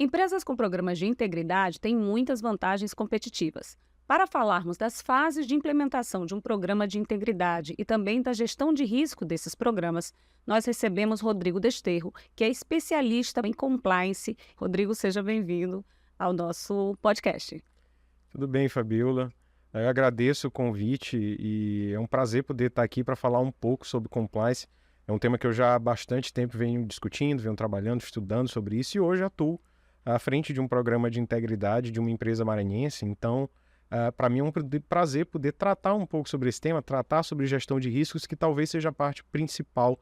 Empresas com programas de integridade têm muitas vantagens competitivas. Para falarmos das fases de implementação de um programa de integridade e também da gestão de risco desses programas, nós recebemos Rodrigo Desterro, que é especialista em compliance. Rodrigo, seja bem-vindo ao nosso podcast. Tudo bem, Fabiola. Eu agradeço o convite e é um prazer poder estar aqui para falar um pouco sobre compliance. É um tema que eu já há bastante tempo venho discutindo, venho trabalhando, estudando sobre isso e hoje atuo à frente de um programa de integridade de uma empresa maranhense. Então, para mim é um prazer poder tratar um pouco sobre esse tema, tratar sobre gestão de riscos, que talvez seja a parte principal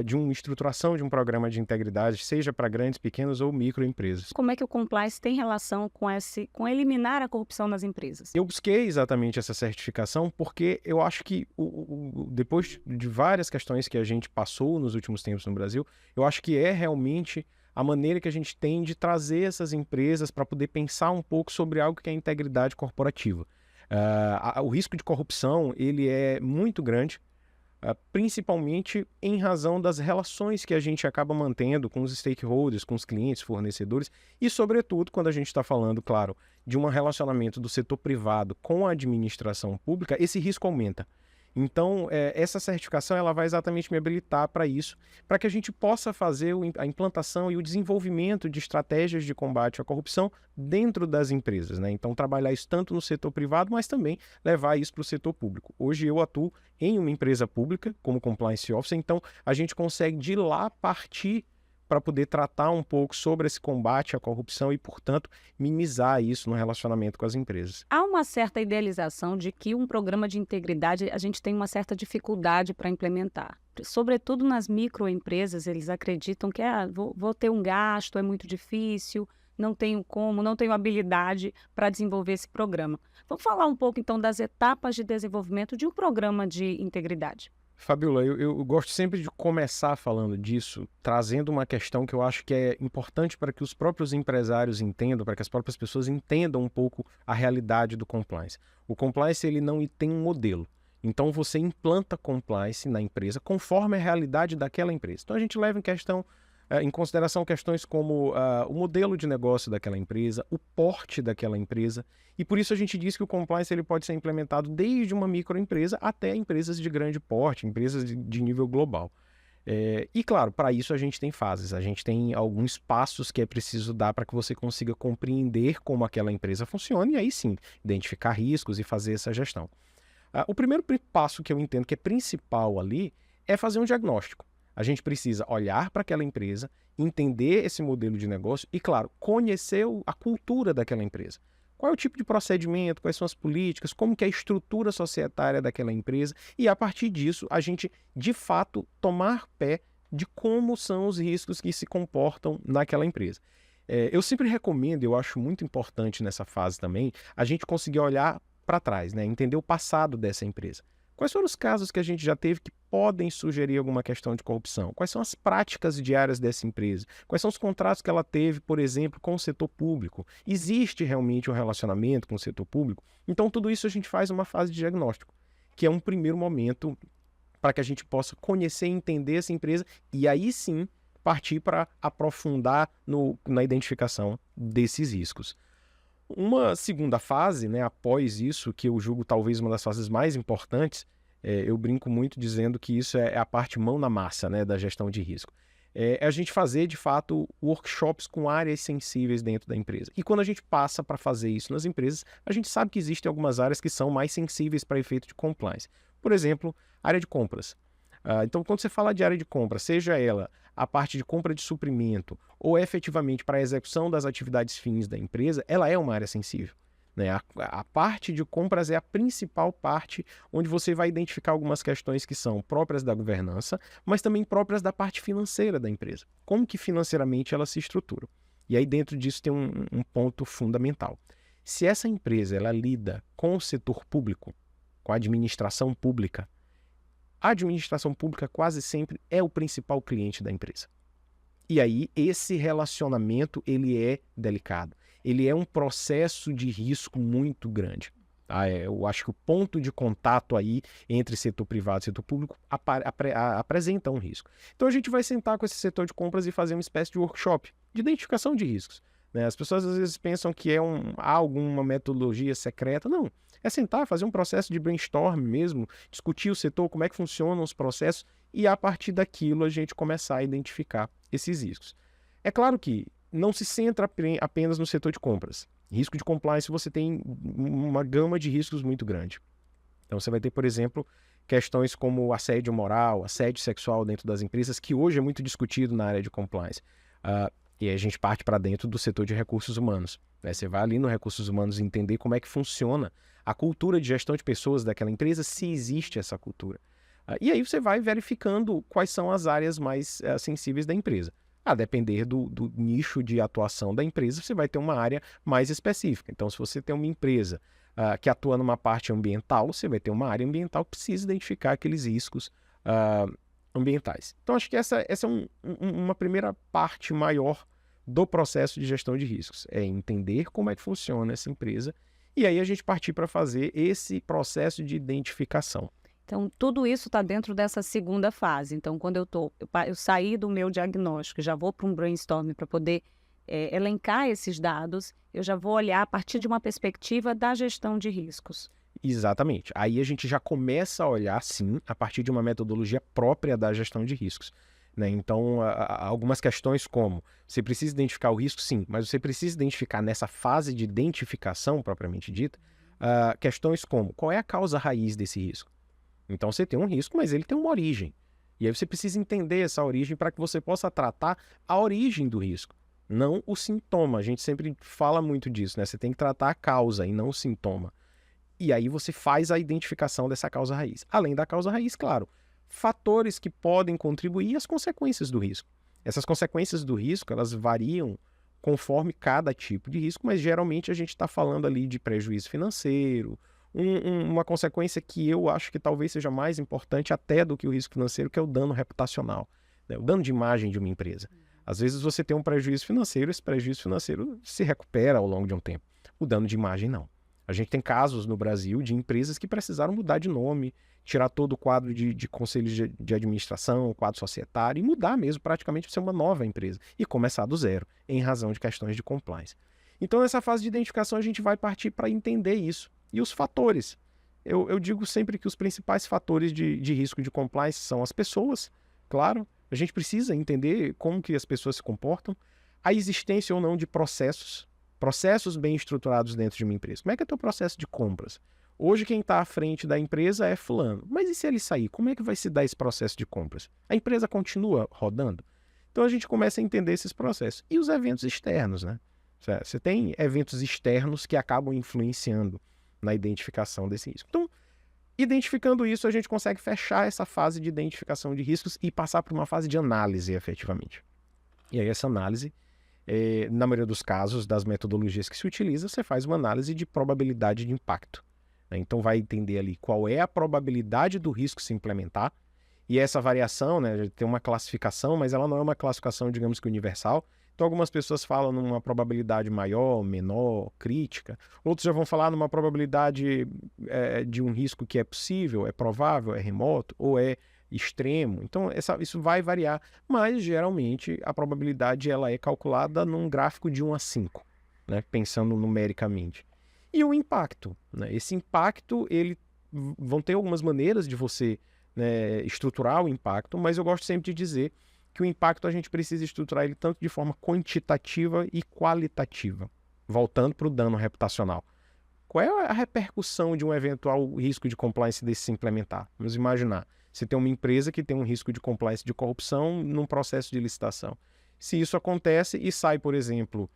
de uma estruturação de um programa de integridade, seja para grandes, pequenas ou microempresas. Como é que o compliance tem relação com eliminar a corrupção nas empresas? Eu busquei exatamente essa certificação porque eu acho que depois de várias questões que a gente passou nos últimos tempos no Brasil, eu acho que é realmente a maneira que a gente tem de trazer essas empresas para poder pensar um pouco sobre algo que é a integridade corporativa. O risco de corrupção ele é muito grande, principalmente em razão das relações que a gente acaba mantendo com os stakeholders, com os clientes, fornecedores e, sobretudo, quando a gente está falando, claro, de um relacionamento do setor privado com a administração pública, esse risco aumenta. Então, essa certificação ela vai exatamente me habilitar para isso, para que a gente possa fazer a implantação e o desenvolvimento de estratégias de combate à corrupção dentro das empresas, né? Então, trabalhar isso tanto no setor privado, mas também levar isso para o setor público. Hoje eu atuo em uma empresa pública como Compliance Officer, então a gente consegue de lá partir para poder tratar um pouco sobre esse combate à corrupção e, portanto, minimizar isso no relacionamento com as empresas. Há uma certa idealização de que um programa de integridade a gente tem uma certa dificuldade para implementar. Sobretudo nas microempresas, eles acreditam que vou ter um gasto, é muito difícil, não tenho como, não tenho habilidade para desenvolver esse programa. Vamos falar um pouco então das etapas de desenvolvimento de um programa de integridade. Fabiola, eu gosto sempre de começar falando disso, trazendo uma questão que eu acho que é importante para que os próprios empresários entendam, para que as próprias pessoas entendam um pouco a realidade do compliance. O compliance ele não tem um modelo. Então você implanta compliance na empresa conforme a realidade daquela empresa. Então a gente leva em consideração questões como o modelo de negócio daquela empresa, o porte daquela empresa, e por isso a gente diz que o compliance ele pode ser implementado desde uma microempresa até empresas de grande porte, empresas de nível global. E claro, para isso a gente tem fases, a gente tem alguns passos que é preciso dar para que você consiga compreender como aquela empresa funciona e aí sim, identificar riscos e fazer essa gestão. O primeiro passo que eu entendo que é principal ali é fazer um diagnóstico. A gente precisa olhar para aquela empresa, entender esse modelo de negócio e, claro, conhecer a cultura daquela empresa. Qual é o tipo de procedimento, quais são as políticas, como que é a estrutura societária daquela empresa e, a partir disso, a gente, de fato, tomar pé de como são os riscos que se comportam naquela empresa. Eu sempre recomendo, eu acho muito importante nessa fase também, a gente conseguir olhar para trás, né? Entender o passado dessa empresa. Quais foram os casos que a gente já teve que podem sugerir alguma questão de corrupção? Quais são as práticas diárias dessa empresa? Quais são os contratos que ela teve, por exemplo, com o setor público? Existe realmente um relacionamento com o setor público? Então, tudo isso a gente faz uma fase de diagnóstico, que é um primeiro momento para que a gente possa conhecer e entender essa empresa e aí sim partir para aprofundar na identificação desses riscos. Uma segunda fase, né, após isso, que eu julgo talvez uma das fases mais importantes, eu brinco muito dizendo que isso é a parte mão na massa, né, da gestão de risco. É a gente fazer, de fato, workshops com áreas sensíveis dentro da empresa. E quando a gente passa para fazer isso nas empresas, a gente sabe que existem algumas áreas que são mais sensíveis para efeito de compliance. Por exemplo, área de compras. Então, quando você fala de área de compra, seja ela a parte de compra de suprimento ou efetivamente para a execução das atividades fins da empresa, ela é uma área sensível, né? A parte de compras é a principal parte onde você vai identificar algumas questões que são próprias da governança, mas também próprias da parte financeira da empresa. Como que financeiramente ela se estrutura. E aí dentro disso tem um ponto fundamental. Se essa empresa ela lida com o setor público, com a administração pública, a administração pública quase sempre é o principal cliente da empresa. E aí esse relacionamento ele é delicado. Ele é um processo de risco muito grande. Eu acho que o ponto de contato aí entre setor privado e setor público apresenta um risco. Então a gente vai sentar com esse setor de compras e fazer uma espécie de workshop de identificação de riscos. né? As pessoas às vezes pensam que há alguma metodologia secreta. Não, é sentar, fazer um processo de brainstorm mesmo, discutir o setor, como é que funcionam os processos e a partir daquilo a gente começar a identificar esses riscos. É claro que não se centra apenas no setor de compras. Risco de compliance, você tem uma gama de riscos muito grande. Então você vai ter, por exemplo, questões como assédio moral, assédio sexual dentro das empresas, que hoje é muito discutido na área de compliance. E aí a gente parte para dentro do setor de recursos humanos, né? Você vai ali no recursos humanos entender como é que funciona a cultura de gestão de pessoas daquela empresa, se existe essa cultura. E aí você vai verificando quais são as áreas mais sensíveis da empresa. A depender do nicho de atuação da empresa, você vai ter uma área mais específica. Então, se você tem uma empresa que atua numa parte ambiental, você vai ter uma área ambiental que precisa identificar aqueles riscos ambientais. Então, acho que essa é uma primeira parte maior do processo de gestão de riscos. É entender como é que funciona essa empresa e aí a gente partir para fazer esse processo de identificação. Então, tudo isso está dentro dessa segunda fase. Então, quando eu saí do meu diagnóstico, já vou para um brainstorm para poder elencar esses dados, eu já vou olhar a partir de uma perspectiva da gestão de riscos. Exatamente. Aí a gente já começa a olhar, sim, a partir de uma metodologia própria da gestão de riscos, né? Então, algumas questões como, você precisa identificar o risco, sim, mas você precisa identificar nessa fase de identificação, propriamente dita, questões como, qual é a causa raiz desse risco? Então você tem um risco, mas ele tem uma origem. E aí você precisa entender essa origem para que você possa tratar a origem do risco, não o sintoma. A gente sempre fala muito disso, né? Você tem que tratar a causa e não o sintoma. E aí você faz a identificação dessa causa raiz. Além da causa raiz, claro, fatores que podem contribuir e as consequências do risco. Essas consequências do risco, elas variam conforme cada tipo de risco, mas geralmente a gente está falando ali de prejuízo financeiro, uma consequência que eu acho que talvez seja mais importante até do que o risco financeiro, que é o dano reputacional, né? O dano de imagem de uma empresa. Às vezes você tem um prejuízo financeiro, esse prejuízo financeiro se recupera ao longo de um tempo. O dano de imagem não. A gente tem casos no Brasil de empresas que precisaram mudar de nome, tirar todo o quadro de conselhos de administração, quadro societário e mudar mesmo praticamente para ser uma nova empresa e começar do zero, em razão de questões de compliance. Então nessa fase de identificação a gente vai partir para entender isso. E os fatores. Eu digo sempre que os principais fatores de risco de compliance são as pessoas, claro. A gente precisa entender como que as pessoas se comportam, a existência ou não de processos bem estruturados dentro de uma empresa. Como é que é o teu processo de compras? Hoje quem está à frente da empresa é fulano. Mas e se ele sair? Como é que vai se dar esse processo de compras? A empresa continua rodando? Então a gente começa a entender esses processos. E os eventos externos, né? Você tem eventos externos que acabam influenciando na identificação desse risco. Então, identificando isso, a gente consegue fechar essa fase de identificação de riscos e passar por uma fase de análise, efetivamente. E aí essa análise, na maioria dos casos, das metodologias que se utiliza, você faz uma análise de probabilidade de impacto, né? Então vai entender ali qual é a probabilidade do risco se implementar, e essa variação, né, tem uma classificação, mas ela não é uma classificação, digamos que universal. Então, algumas pessoas falam numa probabilidade maior, menor, crítica. Outros já vão falar numa probabilidade de um risco que é possível, é provável, é remoto ou é extremo. Então, isso vai variar. Mas, geralmente, a probabilidade ela é calculada num gráfico de 1 a 5, né, pensando numericamente. E o impacto, né? Esse impacto, vão ter algumas maneiras de você, né, estruturar o impacto, mas eu gosto sempre de dizer que o impacto a gente precisa estruturar ele tanto de forma quantitativa e qualitativa. Voltando para o dano reputacional. Qual é a repercussão de um eventual risco de compliance desse se implementar? Vamos imaginar, você tem uma empresa que tem um risco de compliance de corrupção num processo de licitação. Se isso acontece e sai, por exemplo,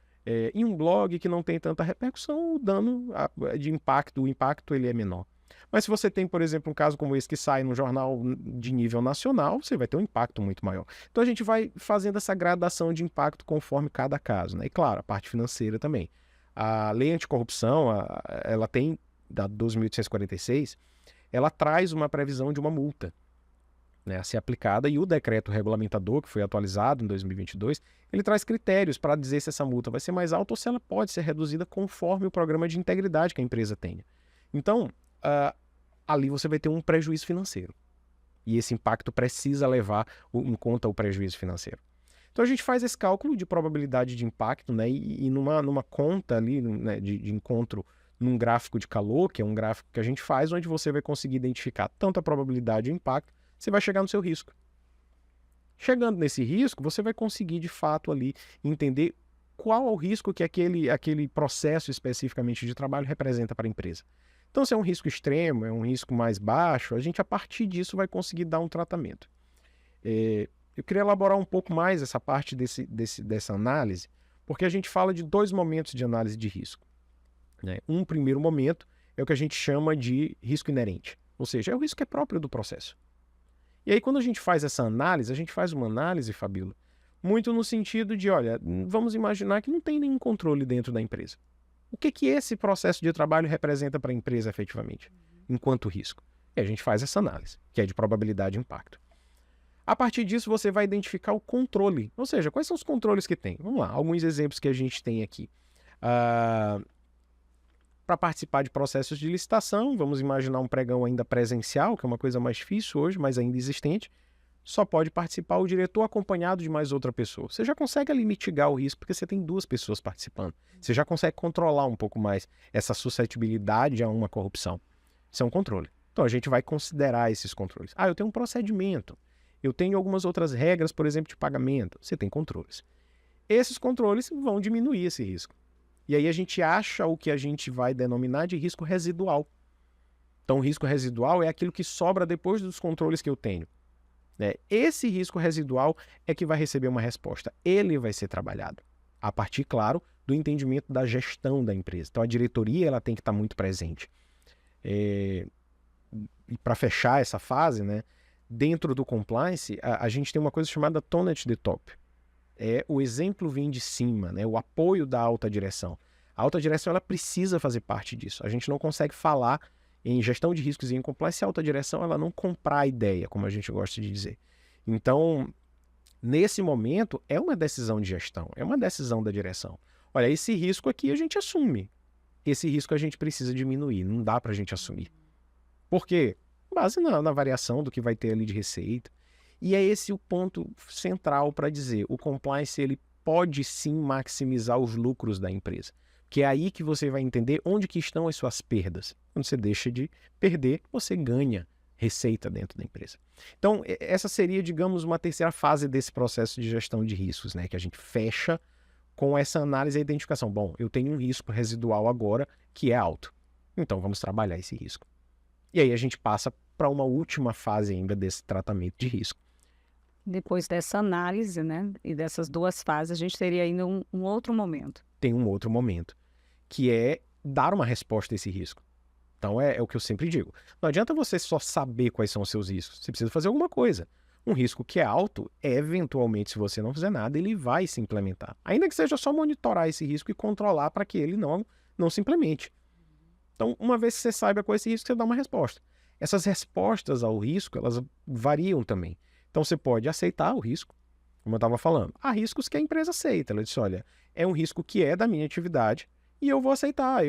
em um blog que não tem tanta repercussão, o dano de impacto, o impacto ele é menor. Mas se você tem, por exemplo, um caso como esse que sai num jornal de nível nacional, você vai ter um impacto muito maior. Então a gente vai fazendo essa gradação de impacto conforme cada caso, né? E claro, a parte financeira também. A lei anticorrupção, ela tem, da 12.846, ela traz uma previsão de uma multa, né, a ser aplicada, e o decreto regulamentador, que foi atualizado em 2022, ele traz critérios para dizer se essa multa vai ser mais alta ou se ela pode ser reduzida conforme o programa de integridade que a empresa tenha. Então, ali você vai ter um prejuízo financeiro. E esse impacto precisa levar em conta o prejuízo financeiro. Então a gente faz esse cálculo de probabilidade de impacto, né? E numa conta ali, né, de encontro num gráfico de calor, que é um gráfico que a gente faz, onde você vai conseguir identificar tanto a probabilidade de impacto, você vai chegar no seu risco. Chegando nesse risco, você vai conseguir de fato ali entender qual é o risco que aquele processo especificamente de trabalho representa para a empresa. Então, se é um risco extremo, é um risco mais baixo, a gente a partir disso vai conseguir dar um tratamento. Eu queria elaborar um pouco mais essa parte dessa análise, porque a gente fala de 2 momentos de análise de risco, né? Um primeiro momento é o que a gente chama de risco inerente, ou seja, é o risco que é próprio do processo. E aí, quando a gente faz essa análise, a gente faz uma análise, Fabíola, muito no sentido de, olha, vamos imaginar que não tem nenhum controle dentro da empresa. O que esse processo de trabalho representa para a empresa efetivamente, enquanto risco? E a gente faz essa análise, que é de probabilidade de impacto. A partir disso, você vai identificar o controle, ou seja, quais são os controles que tem. Vamos lá, alguns exemplos que a gente tem aqui. Para participar de processos de licitação, vamos imaginar um pregão ainda presencial, que é uma coisa mais difícil hoje, mas ainda existente, só pode participar o diretor acompanhado de mais outra pessoa. Você já consegue ali mitigar o risco porque você tem 2 pessoas participando. Você já consegue controlar um pouco mais essa suscetibilidade a uma corrupção. Isso é um controle. Então a gente vai considerar esses controles. Eu tenho um procedimento. Eu tenho algumas outras regras, por exemplo, de pagamento. Você tem controles. Esses controles vão diminuir esse risco. E aí a gente acha o que a gente vai denominar de risco residual. Então o risco residual é aquilo que sobra depois dos controles que eu tenho. Esse risco residual é que vai receber uma resposta. Ele vai ser trabalhado. A partir, claro, do entendimento da gestão da empresa. Então a diretoria ela tem que estar muito presente. E para fechar essa fase, né, dentro do compliance, a gente tem uma coisa chamada tone at the top. O exemplo vem de cima, né, o apoio da alta direção. A alta direção ela precisa fazer parte disso. A gente não consegue falar em gestão de riscos e em compliance se a alta direção ela não comprar a ideia, como a gente gosta de dizer. Então, nesse momento, é uma decisão de gestão, é uma decisão da direção. Olha, esse risco aqui a gente assume. Esse risco a gente precisa diminuir, não dá para a gente assumir. Por quê? Base na variação do que vai ter ali de receita. E é esse o ponto central para dizer, o compliance ele pode sim maximizar os lucros da empresa. Que é aí que você vai entender onde que estão as suas perdas. Quando você deixa de perder, você ganha receita dentro da empresa. Então, essa seria, digamos, uma terceira fase desse processo de gestão de riscos, né? Que a gente fecha com essa análise e identificação. Bom, eu tenho um risco residual agora que é alto. Então, vamos trabalhar esse risco. E aí a gente passa para uma última fase ainda desse tratamento de risco. Depois dessa análise, né, e dessas 2 fases, a gente teria ainda um outro momento. Tem um outro momento, que é dar uma resposta a esse risco. Então é o que eu sempre digo. Não adianta você só saber quais são os seus riscos. Você precisa fazer alguma coisa. Um risco que é alto, eventualmente, se você não fizer nada, ele vai se implementar. Ainda que seja só monitorar esse risco e controlar para que ele não se implemente. Então, uma vez que você saiba qual é esse risco, você dá uma resposta. Essas respostas ao risco, elas variam também. Então, você pode aceitar o risco, como eu estava falando. Há riscos que a empresa aceita. Ela disse, olha, é um risco que é da minha atividade e eu vou aceitar.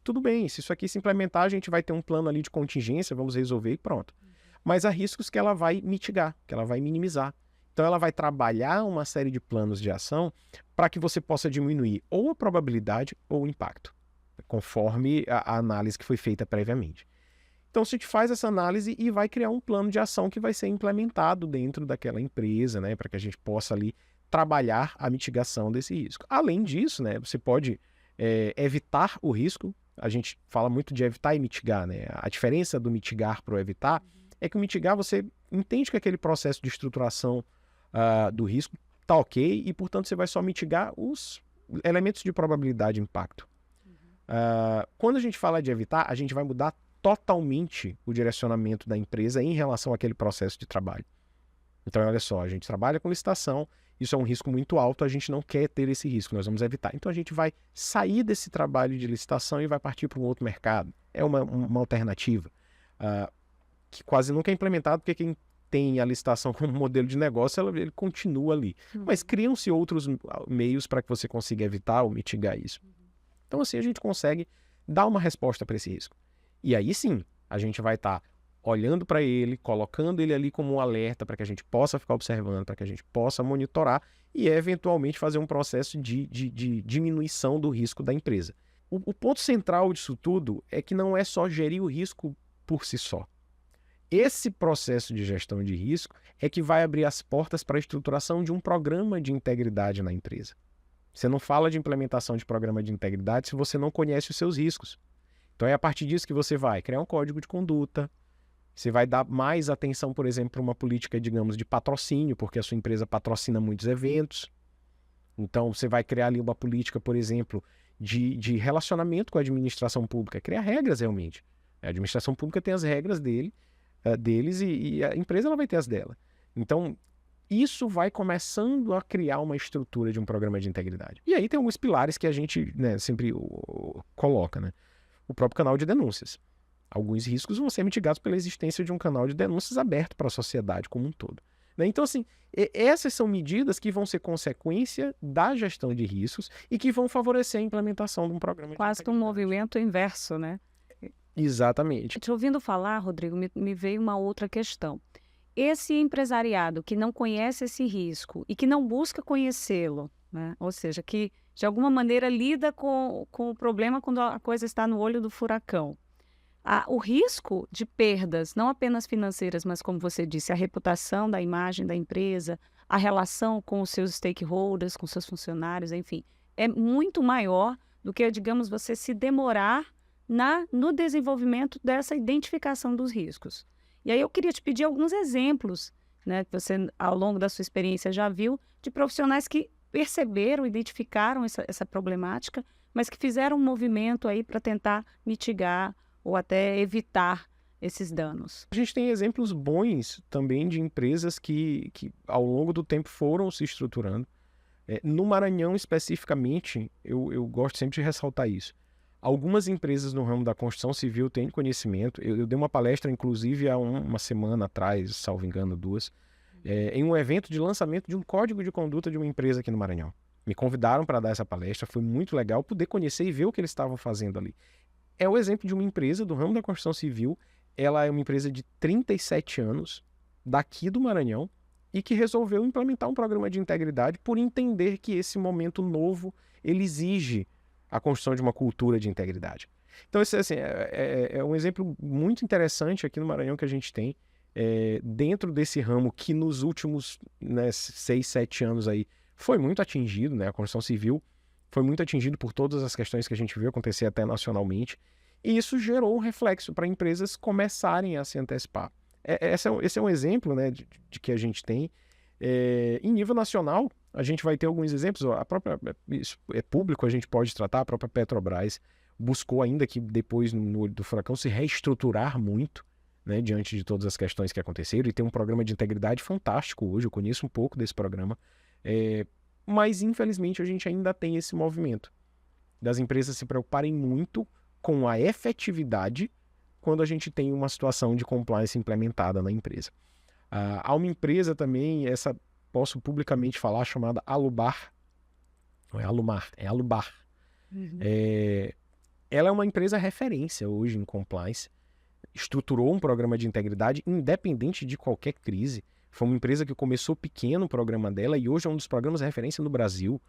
Tudo bem, se isso aqui se implementar, a gente vai ter um plano ali de contingência, vamos resolver e pronto. Mas há riscos que ela vai mitigar, que ela vai minimizar. Então, ela vai trabalhar uma série de planos de ação para que você possa diminuir ou a probabilidade ou o impacto, conforme a análise que foi feita previamente. Então, a gente faz essa análise e vai criar um plano de ação que vai ser implementado dentro daquela empresa, né, para que a gente possa ali trabalhar a mitigação desse risco. Além disso, né, você pode evitar o risco. A gente fala muito de evitar e mitigar, né? A diferença do mitigar para o evitar é que o mitigar você entende que aquele processo de estruturação do risco está ok e, portanto, você vai só mitigar os elementos de probabilidade de impacto. Quando a gente fala de evitar, a gente vai mudar totalmente o direcionamento da empresa em relação àquele processo de trabalho. Então, olha só, a gente trabalha com licitação, isso é um risco muito alto, a gente não quer ter esse risco, nós vamos evitar. Então, a gente vai sair desse trabalho de licitação e vai partir para um outro mercado. É uma alternativa que quase nunca é implementada, porque quem tem a licitação como modelo de negócio, ele continua ali. Mas criam-se outros meios para que você consiga evitar ou mitigar isso. Então, assim, a gente consegue dar uma resposta para esse risco. E aí sim, a gente vai estar olhando para ele, colocando ele ali como um alerta para que a gente possa ficar observando, para que a gente possa monitorar e eventualmente fazer um processo de diminuição do risco da empresa. O ponto central disso tudo é que não é só gerir o risco por si só. Esse processo de gestão de risco é que vai abrir as portas para a estruturação de um programa de integridade na empresa. Você não fala de implementação de programa de integridade se você não conhece os seus riscos. Então é a partir disso que você vai criar um código de conduta, você vai dar mais atenção, por exemplo, para uma política, digamos, de patrocínio, porque a sua empresa patrocina muitos eventos. Então você vai criar ali uma política, por exemplo, de relacionamento com a administração pública, criar regras realmente. A administração pública tem as regras deles e a empresa ela vai ter as dela. Então, isso vai começando a criar uma estrutura de um programa de integridade. E aí tem alguns pilares que a gente, né, sempre coloca, né? O próprio canal de denúncias. Alguns riscos vão ser mitigados pela existência de um canal de denúncias aberto para a sociedade como um todo. Né? Então, assim, essas são medidas que vão ser consequência da gestão de riscos e que vão favorecer a implementação de um programa de Quase que um movimento inverso, né? Exatamente. Te ouvindo falar, Rodrigo, me veio uma outra questão. Esse empresariado que não conhece esse risco e que não busca conhecê-lo, né? Ou seja, que de alguma maneira lida com o problema quando a coisa está no olho do furacão. O risco de perdas, não apenas financeiras, mas como você disse, a reputação da imagem da empresa, a relação com os seus stakeholders, com seus funcionários, enfim, é muito maior do que, digamos, você se demorar no desenvolvimento dessa identificação dos riscos. E aí eu queria te pedir alguns exemplos, né, que você, ao longo da sua experiência, já viu, de profissionais que perceberam, identificaram essa problemática, mas que fizeram um movimento aí para tentar mitigar ou até evitar esses danos. A gente tem exemplos bons também de empresas que ao longo do tempo foram se estruturando. No Maranhão, especificamente, eu gosto sempre de ressaltar isso. Algumas empresas no ramo da construção civil têm conhecimento. Eu dei uma palestra, inclusive, há uma semana atrás, salvo engano, 2, em um evento de lançamento de um código de conduta de uma empresa aqui no Maranhão. Me convidaram para dar essa palestra, foi muito legal poder conhecer e ver o que eles estavam fazendo ali. É o exemplo de uma empresa do ramo da construção civil. Ela é uma empresa de 37 anos, daqui do Maranhão, e que resolveu implementar um programa de integridade por entender que esse momento novo ele exige a construção de uma cultura de integridade. Então, esse assim, é um exemplo muito interessante aqui no Maranhão que a gente tem, dentro desse ramo que nos últimos 6, 7 anos aí foi muito atingido, né? A construção civil foi muito atingido por todas as questões que a gente viu acontecer até nacionalmente, e isso gerou um reflexo para empresas começarem a se antecipar. Esse é um exemplo, né, de que a gente tem. Em nível nacional, a gente vai ter alguns exemplos. Isso é público, a gente pode tratar. A própria Petrobras buscou, ainda que depois, no olho do furacão, se reestruturar muito, né, diante de todas as questões que aconteceram, e tem um programa de integridade fantástico hoje. Eu conheço um pouco desse programa. Mas, infelizmente, a gente ainda tem esse movimento das empresas se preocuparem muito com a efetividade quando a gente tem uma situação de compliance implementada na empresa. Há uma empresa também, essa posso publicamente falar, chamada Alubar. Não é Alumar, é Alubar. Uhum. Ela é uma empresa referência hoje em compliance, estruturou um programa de integridade independente de qualquer crise. Foi uma empresa que começou pequeno o programa dela e hoje é um dos programas de referência no Brasil.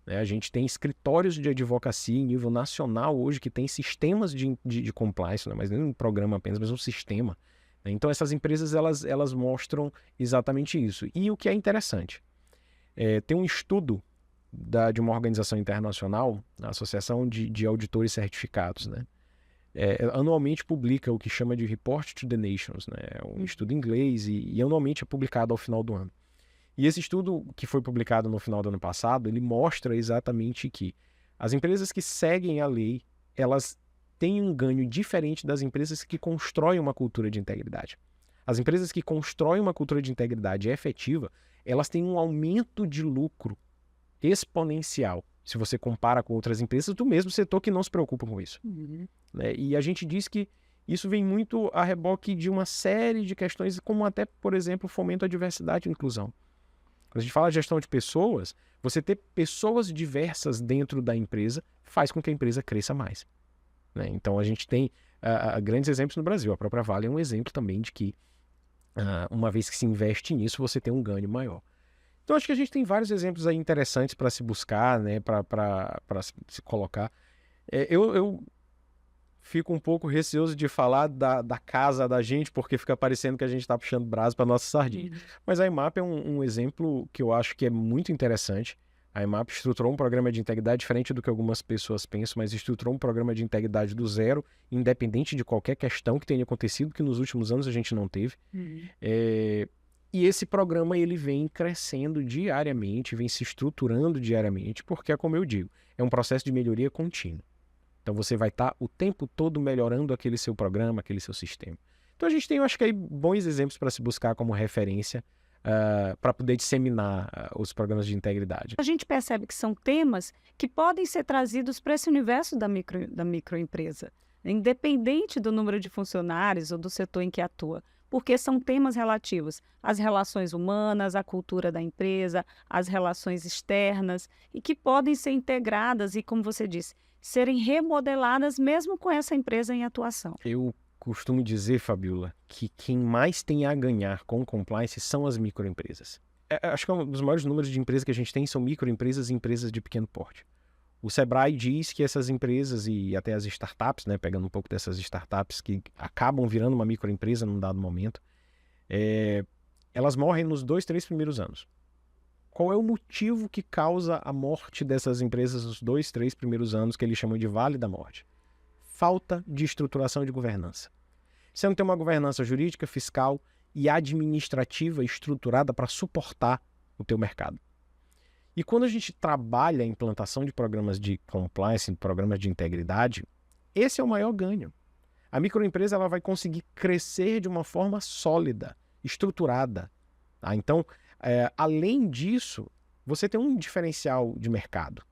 A gente tem escritórios de advocacia em nível nacional hoje que tem sistemas de compliance, mas não um programa apenas, mas um sistema. Então essas empresas elas mostram exatamente isso. E o que é interessante, tem um estudo de uma organização internacional, a Associação de Auditores Certificados, né? Anualmente publica o que chama de Report to the Nations, né? É um estudo em inglês e anualmente é publicado ao final do ano. E esse estudo que foi publicado no final do ano passado, ele mostra exatamente que as empresas que seguem a lei, elas têm um ganho diferente das empresas que constroem uma cultura de integridade. As empresas que constroem uma cultura de integridade efetiva, elas têm um aumento de lucro exponencial, se você compara com outras empresas do mesmo setor que não se preocupam com isso. Uhum. E a gente diz que isso vem muito a reboque de uma série de questões, como até, por exemplo, fomento à diversidade e inclusão. Quando a gente fala de gestão de pessoas, você ter pessoas diversas dentro da empresa faz com que a empresa cresça mais. né? Então a gente tem grandes exemplos no Brasil. A própria Vale é um exemplo também de que uma vez que se investe nisso, você tem um ganho maior. Então acho que a gente tem vários exemplos aí interessantes para se buscar, né? Para se colocar. Eu fico um pouco receoso de falar da casa da gente, porque fica parecendo que a gente está puxando brasa para nossa sardinha. Mas a IMAP é um exemplo que eu acho que é muito interessante. A IMAP estruturou um programa de integridade diferente do que algumas pessoas pensam, mas estruturou um programa de integridade do zero, independente de qualquer questão que tenha acontecido, que nos últimos anos a gente não teve. E esse programa ele vem crescendo diariamente, vem se estruturando diariamente, porque é como eu digo, é um processo de melhoria contínua. Então você vai estar o tempo todo melhorando aquele seu programa, aquele seu sistema. Então a gente tem, eu acho que aí, bons exemplos para se buscar como referência para poder disseminar os programas de integridade. A gente percebe que são temas que podem ser trazidos para esse universo da microempresa, independente do número de funcionários ou do setor em que atua, porque são temas relativos às relações humanas, à cultura da empresa, às relações externas, e que podem ser integradas e, como você disse, serem remodeladas mesmo com essa empresa em atuação. Eu costumo dizer, Fabiola, que quem mais tem a ganhar com compliance são as microempresas. Acho que um dos maiores números de empresas que a gente tem são microempresas e empresas de pequeno porte. O Sebrae diz que essas empresas e até as startups, né, pegando um pouco dessas startups que acabam virando uma microempresa num dado momento, elas morrem nos 2, 3 primeiros anos. Qual é o motivo que causa a morte dessas empresas nos 2, 3 primeiros anos, que eles chamam de Vale da Morte? Falta de estruturação de governança. Você não tem uma governança jurídica, fiscal e administrativa estruturada para suportar o teu mercado. E quando a gente trabalha a implantação de programas de compliance, programas de integridade, esse é o maior ganho. A microempresa ela vai conseguir crescer de uma forma sólida, estruturada. Tá? Então, além disso, você tem um diferencial de mercado.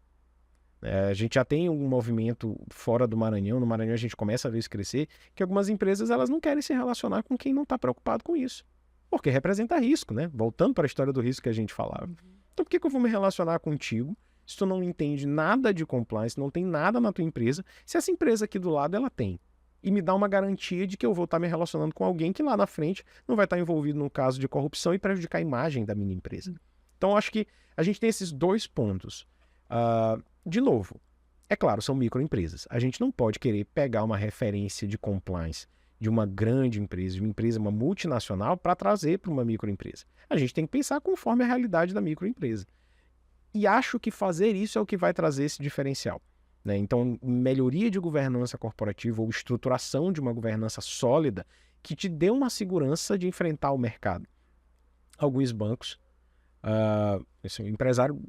A gente já tem um movimento fora do Maranhão, no Maranhão a gente começa a ver isso crescer, que algumas empresas elas não querem se relacionar com quem não está preocupado com isso. Porque representa risco, né? Voltando para a história do risco que a gente falava. Então por que eu vou me relacionar contigo se tu não entende nada de compliance, não tem nada na tua empresa, se essa empresa aqui do lado ela tem? E me dá uma garantia de que eu vou estar me relacionando com alguém que lá na frente não vai estar envolvido num caso de corrupção e prejudicar a imagem da minha empresa. Então acho que a gente tem esses dois pontos. De novo, é claro, são microempresas. A gente não pode querer pegar uma referência de compliance de uma grande empresa, de uma empresa, uma multinacional, para trazer para uma microempresa. A gente tem que pensar conforme a realidade da microempresa. E acho que fazer isso é o que vai trazer esse diferencial. Né? Então, melhoria de governança corporativa ou estruturação de uma governança sólida que te dê uma segurança de enfrentar o mercado. Alguns bancos, o empresário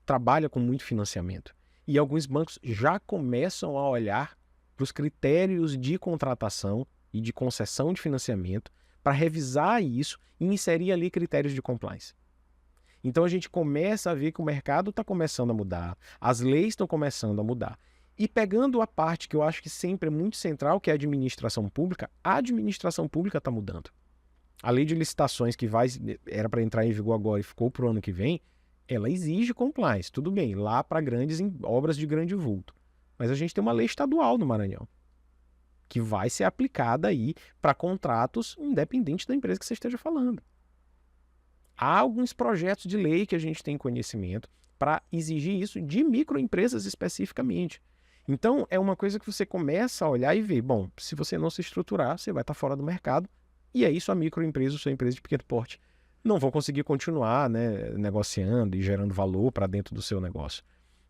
trabalha com muito financiamento. E alguns bancos já começam a olhar para os critérios de contratação e de concessão de financiamento para revisar isso e inserir ali critérios de compliance. Então a gente começa a ver que o mercado está começando a mudar, as leis estão começando a mudar. E pegando a parte que eu acho que sempre é muito central, que é a administração pública está mudando. A lei de licitações que era para entrar em vigor agora e ficou para o ano que vem, ela exige compliance, tudo bem, lá para grandes obras de grande vulto. Mas a gente tem uma lei estadual no Maranhão, que vai ser aplicada aí para contratos independente da empresa que você esteja falando. Há alguns projetos de lei que a gente tem conhecimento para exigir isso de microempresas especificamente. Então, é uma coisa que você começa a olhar e ver, bom, se você não se estruturar, você vai estar fora do mercado, e aí sua microempresa, sua empresa de pequeno porte, não vão conseguir continuar, né, negociando e gerando valor para dentro do seu negócio.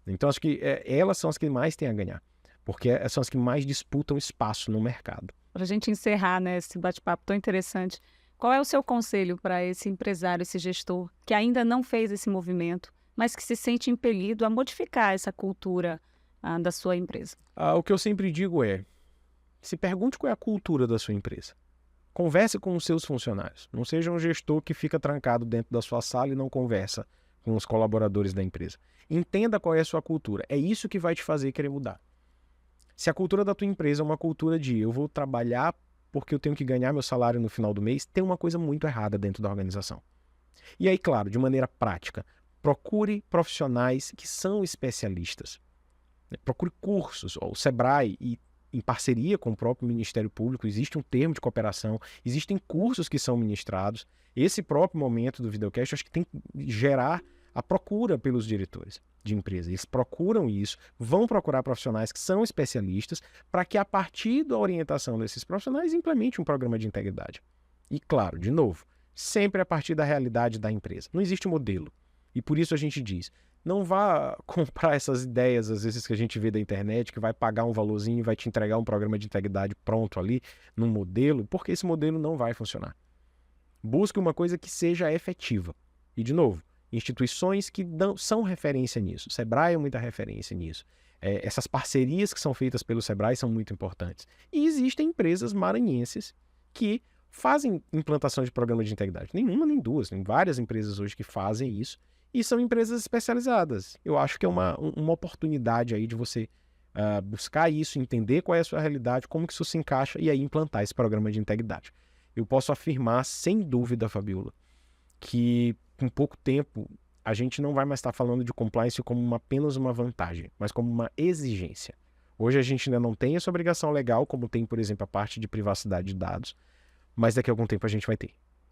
Então, acho que elas são as que mais têm a ganhar, porque são as que mais disputam espaço no mercado. Para a gente encerrar, né, esse bate-papo tão interessante, qual é o seu conselho para esse empresário, esse gestor, que ainda não fez esse movimento, mas que se sente impelido a modificar essa cultura da sua empresa? O que eu sempre digo se pergunte qual é a cultura da sua empresa. Converse com os seus funcionários. Não seja um gestor que fica trancado dentro da sua sala e não conversa com os colaboradores da empresa. Entenda qual é a sua cultura. É isso que vai te fazer querer mudar. Se a cultura da tua empresa é uma cultura de eu vou trabalhar porque eu tenho que ganhar meu salário no final do mês, tem uma coisa muito errada dentro da organização. E aí, claro, de maneira prática, procure profissionais que são especialistas. Procure cursos, o Sebrae, e em parceria com o próprio Ministério Público, existe um termo de cooperação, existem cursos que são ministrados. Esse próprio momento do Videocast, eu acho que tem que gerar a procura pelos diretores de empresa. Eles procuram isso, vão procurar profissionais que são especialistas para que, a partir da orientação desses profissionais, implemente um programa de integridade. E, claro, de novo, sempre a partir da realidade da empresa. Não existe modelo. E por isso a gente diz, não vá comprar essas ideias, às vezes, que a gente vê da internet, que vai pagar um valorzinho e vai te entregar um programa de integridade pronto ali, num modelo, porque esse modelo não vai funcionar. Busque uma coisa que seja efetiva. E, de novo, instituições que são referência nisso. O Sebrae é muita referência nisso. Essas parcerias que são feitas pelo Sebrae são muito importantes. E existem empresas maranhenses que fazem implantação de programa de integridade. Nenhuma nem duas. Tem várias empresas hoje que fazem isso. E são empresas especializadas. Eu acho que é uma oportunidade aí de você buscar isso, entender qual é a sua realidade, como que isso se encaixa e aí implantar esse programa de integridade. Eu posso afirmar, sem dúvida, Fabiola, que com pouco tempo a gente não vai mais estar falando de compliance como apenas uma vantagem, mas como uma exigência. Hoje a gente ainda não tem essa obrigação legal, como tem, por exemplo, a parte de privacidade de dados, mas daqui a algum tempo a gente vai ter.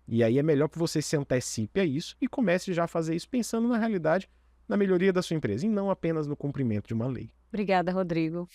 E aí é melhor que você se antecipe a isso e comece já a fazer isso pensando na realidade, na melhoria da sua empresa, e não apenas no cumprimento de uma lei. Obrigada, Rodrigo.